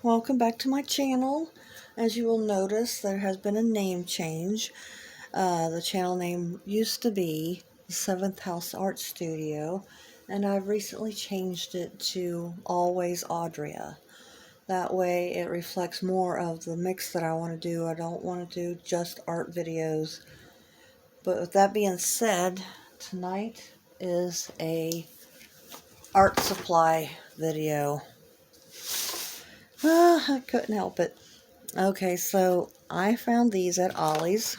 welcome back to my channel. As you will notice, there has been a name change. The channel name used to be the 7th House Art Studio, and I've recently changed it to Always Audrea. That way it reflects more of the mix that I want to do. I don't want to do just art videos. But with that being said, tonight is a art supply video. I couldn't help it. Okay, so I found these at Ollie's.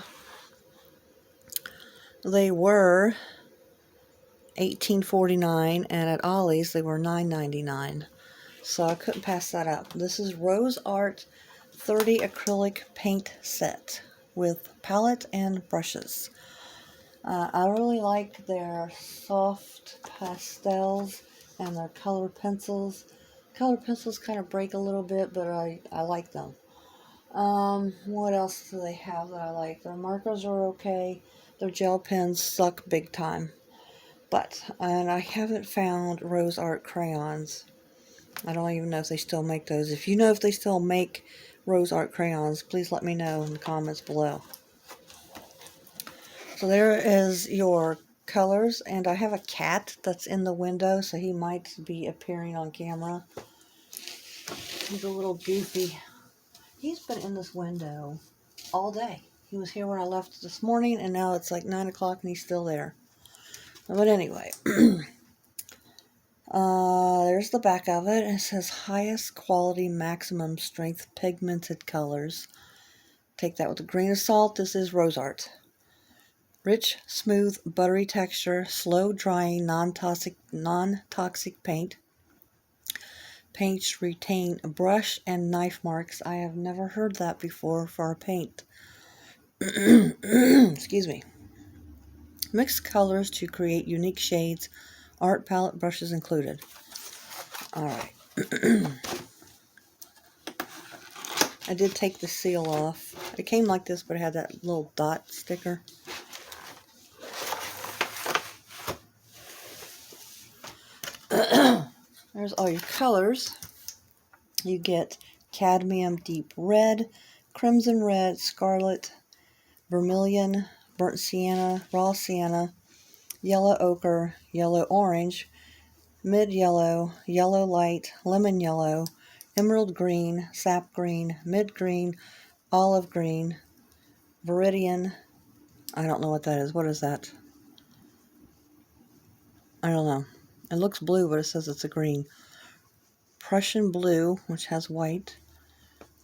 They were $18.49, and at Ollie's they were $9.99. So I couldn't pass that up. This is Rose Art 30 acrylic paint set with palette and brushes. I really like their soft pastels and their color pencils. Color pencils kind of break a little bit, but I like them. What else do they have that I like? Their markers are okay. Their gel pens suck big time. And I haven't found Rose Art crayons. I don't even know if they still make those. If you know if they still make Rose Art crayons, please let me know in the comments below. So there is your colors, and I have a cat that's in the window, so he might be appearing on camera. He's a little goofy. He's been in this window all day. He was here when I left this morning, and now it's like 9 o'clock and he's still there. But anyway, there's the back of it. It says highest quality, maximum strength pigmented colors. Take that with a grain of salt. This is Rose Art. Rich, smooth, buttery texture, slow drying, non-toxic paint. Paints retain brush and knife marks. I have never heard that before for a paint. Excuse me. Mixed colors to create unique shades. Art palette brushes included. Alright. I did take the seal off. It came like this, but it had that little dot sticker. There's all your colors. You get cadmium deep red, crimson red, scarlet, vermilion, burnt sienna, raw sienna, yellow ochre, yellow orange, mid yellow, yellow light, lemon yellow, emerald green, sap green, mid green, olive green, viridian. I don't know what that is. What is that? I don't know. It looks blue, but it says it's a green. Prussian blue, which has white.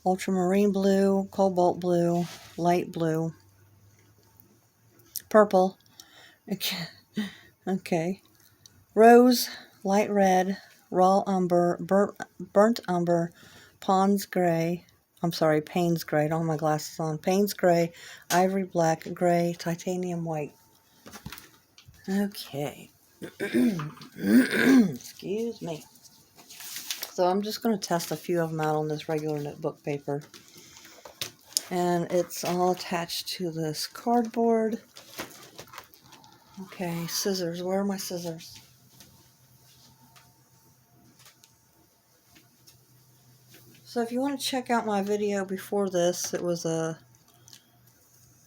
Ultramarine blue, cobalt blue, light blue, purple. Okay. Rose, light red, raw umber, burnt umber, Payne's gray. I'm sorry, Payne's gray. I don't have my glasses on. Payne's gray, ivory black, gray, titanium white. Okay. Excuse me. So I'm just going to test a few of them out on this regular notebook paper. And it's all attached to this cardboard. Okay, scissors. Where are my scissors? So if you want to check out my video before this, it was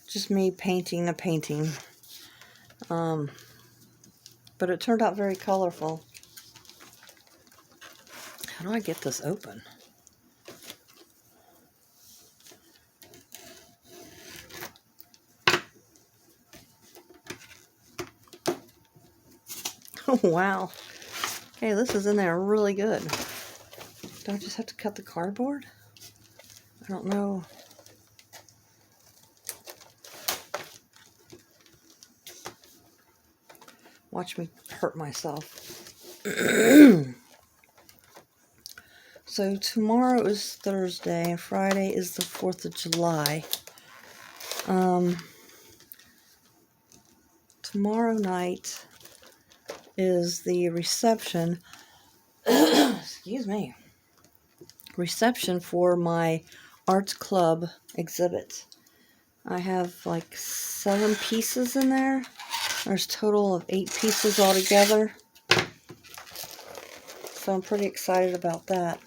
just me painting a painting. But it turned out very colorful. How do I get this open? Oh, wow. Okay, this is in there really good. Do I just have to cut the cardboard? I don't know. Watch me hurt myself. So tomorrow is Thursday, and Friday is the 4th of July. Tomorrow night is the reception. Excuse me. Reception for my Arts Club exhibit. I have like 7 pieces in there. There's a total of 8 pieces altogether. So I'm pretty excited about that.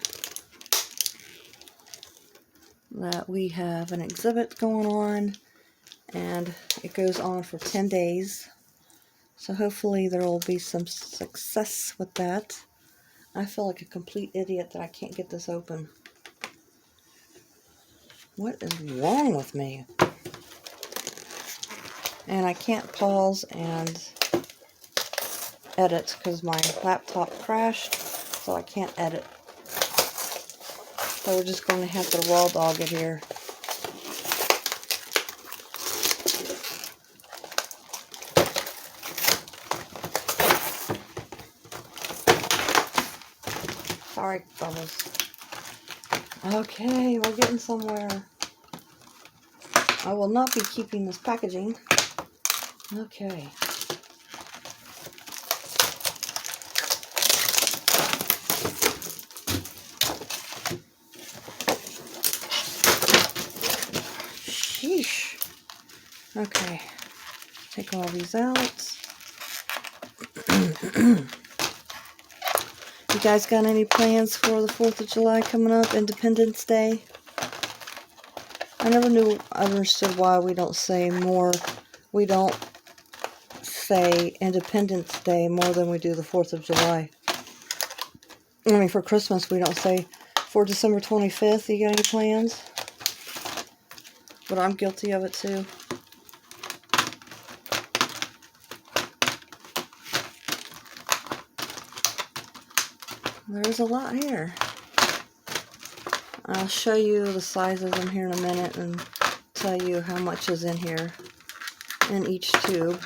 that we have an exhibit going on, and it goes on for 10 days. So hopefully there will be some success with that. I feel like a complete idiot that I can't get this open. What is wrong with me? And I can't pause and edit because my laptop crashed, so I can't edit. So we're just going to have to raw dog it here. Sorry, bubbles. Okay, we're getting somewhere. I will not be keeping this packaging. Okay. Sheesh. Okay. Take all these out. You guys got any plans for the 4th of July coming up? Independence Day? I never understood why we don't say Independence Day more than we do the 4th of July. I mean, for Christmas, we don't say for December 25th. You got any plans? But I'm guilty of it too. There's a lot here. I'll show you the size of them here in a minute and tell you how much is in here in each tube.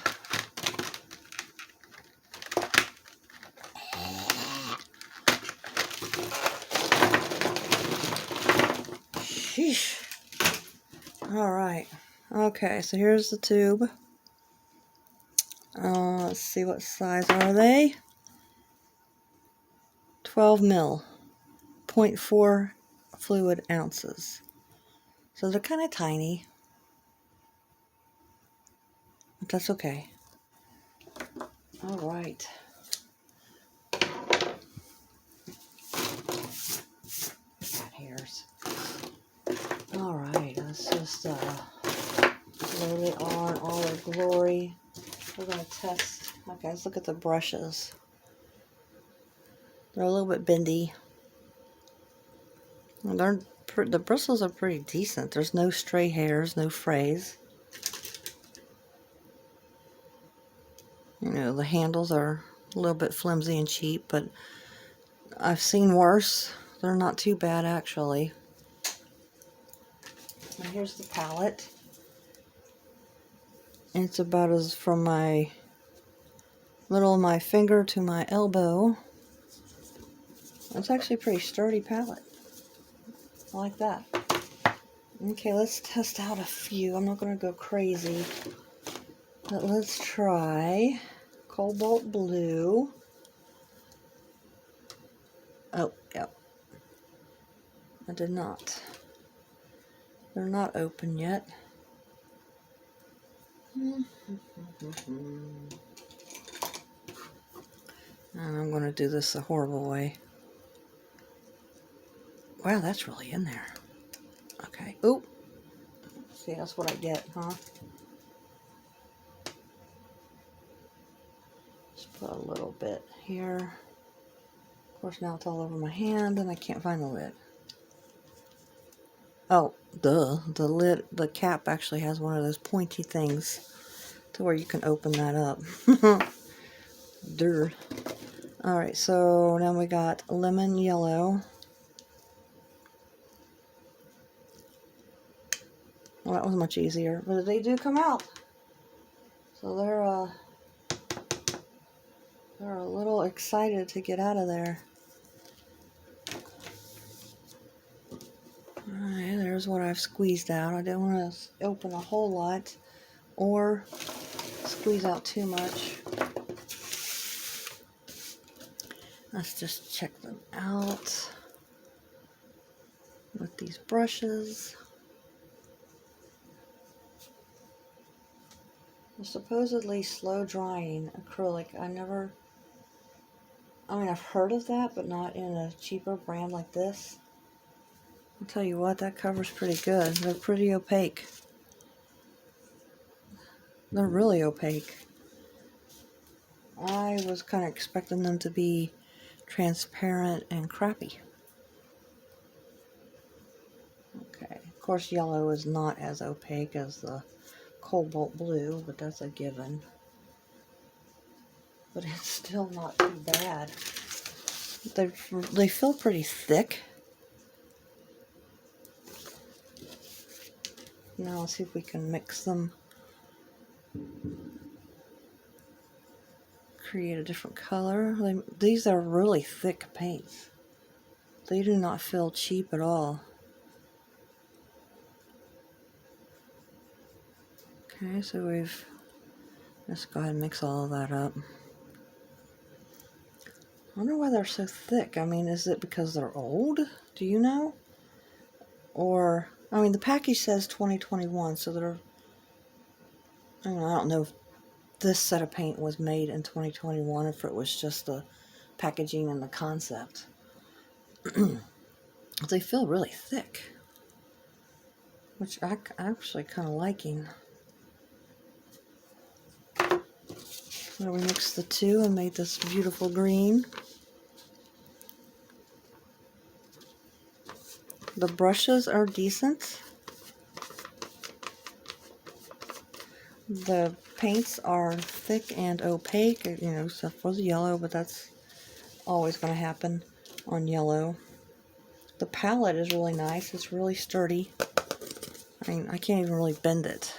Sheesh. Alright. Okay, so here's the tube. Let's see, what size are they? 12 mil. 0.4 fluid ounces. So they're kind of tiny. But that's okay. Alright. Hairs. Alright, let's just load it on all their glory. We're going to test. Okay, let's look at the brushes. They're a little bit bendy. The bristles are pretty decent. There's no stray hairs, no frays. You know, the handles are a little bit flimsy and cheap, but I've seen worse. They're not too bad, actually. And here's the palette. And it's about as from my middle of my finger to my elbow. It's actually a pretty sturdy palette. I like that. Okay, let's test out a few. I'm not going to go crazy. But let's try Cobalt Blue. Oh, yep. I did not. They're not open yet. And I'm going to do this a horrible way. Wow, that's really in there. Okay. Oop. See, that's what I get, huh? Just put a little bit here. Of course, now it's all over my hand and I can't find the lid. Oh, duh. The lid, the cap actually has one of those pointy things to where you can open that up. Duh. Alright, so now we got lemon yellow. Well, that was much easier, but they do come out. So they're a little excited to get out of there. Alright, there's what I've squeezed out. I didn't want to open a whole lot or squeeze out too much. Let's just check them out with these brushes. They're supposedly slow drying acrylic. I've heard of that, but not in a cheaper brand like this. I'll tell you what, that cover's pretty good. They're pretty opaque. They're really opaque. I was kind of expecting them to be transparent and crappy. Okay, of course yellow is not as opaque as the cobalt blue, but that's a given. But it's still not too bad. They feel pretty thick. Now let's see if we can mix them. Create a different color. These are really thick paints. They do not feel cheap at all. Okay, so let's go ahead and mix all of that up. I wonder why they're so thick. I mean, is it because they're old? Do you know? Or, I mean, the package says 2021, so I don't know if this set of paint was made in 2021, if it was just the packaging and the concept. They feel really thick, which I'm actually kind of liking. So we mixed the two and made this beautiful green. The brushes are decent. The paints are thick and opaque, you know, except for the yellow, but that's always going to happen on yellow. The palette is really nice. It's really sturdy. I mean, I can't even really bend it.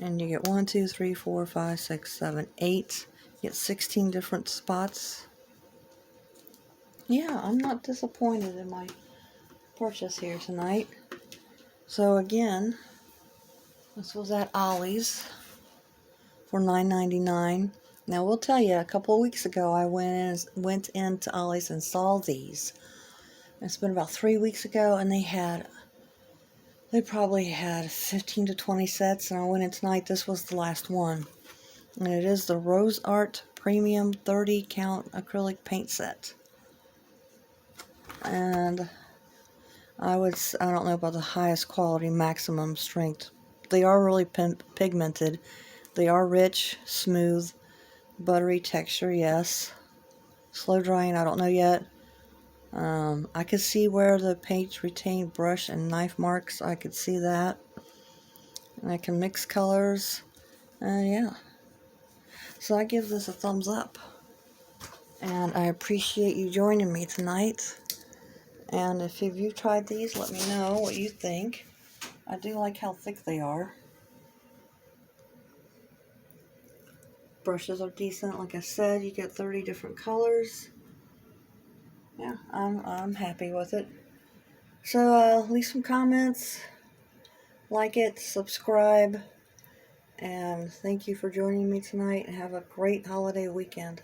And you get 1, 2, 3, 4, 5, 6, 7, 8. You get 16 different spots. Yeah, I'm not disappointed in my purchase here tonight. So again, this was at Ollie's for $9.99. Now we'll tell you, a couple of weeks ago I went into Ollie's and saw these. It's been about 3 weeks ago, and they probably had 15 to 20 sets, and I went in tonight. This was the last one. And it is the Rose Art Premium 30 Count Acrylic Paint Set. And I don't know about the highest quality, maximum strength. They are really pigmented. They are rich, smooth, buttery texture, yes. Slow drying, I don't know yet. I could see where the paint retained brush and knife marks. I could see that. And I can mix colors. Yeah. So I give this a thumbs up. And I appreciate you joining me tonight. And if you've tried these, let me know what you think. I do like how thick they are. Brushes are decent. Like I said, you get 30 different colors. Yeah, I'm happy with it. So leave some comments, like it, subscribe, and thank you for joining me tonight. Have a great holiday weekend.